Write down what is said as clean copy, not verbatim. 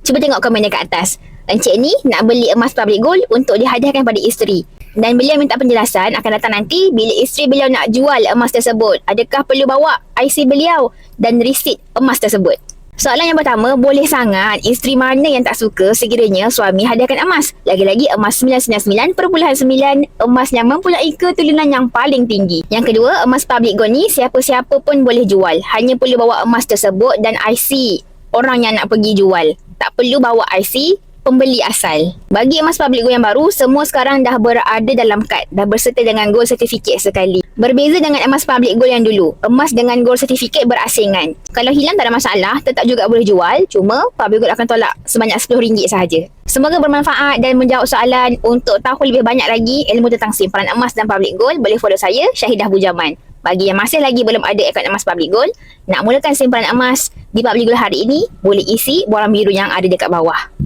Cuba tengok komen dekat atas. Encik ni nak beli emas public gold untuk dihadiahkan pada isteri. Dan beliau minta penjelasan akan datang nanti bila isteri beliau nak jual emas tersebut. Adakah perlu bawa IC beliau dan resit emas tersebut? Soalan yang pertama, boleh sangat. Isteri mana yang tak suka sekiranya suami hadiahkan emas? Lagi-lagi emas 999.9, emas yang mempunyai keturunan yang paling tinggi. Yang kedua, emas public gold ni siapa-siapa pun boleh jual. Hanya perlu bawa emas tersebut dan IC orang yang nak pergi jual. Tak perlu bawa IC pembeli asal. Bagi emas public gold yang baru, semua sekarang dah berada dalam kad, dah berserta dengan gold certificate sekali. Berbeza dengan emas public gold yang dulu, emas dengan gold certificate berasingan. Kalau hilang tak ada masalah, tetap juga boleh jual, cuma public gold akan tolak sebanyak RM10 sahaja. Semoga bermanfaat dan menjawab soalan. Untuk tahu lebih banyak lagi ilmu tentang simpanan emas dan public gold, boleh follow saya, Syahidah Bujaman. Bagi yang masih lagi belum ada akaun emas public gold, nak mulakan simpanan emas di public gold hari ini, boleh isi borang biru yang ada dekat bawah.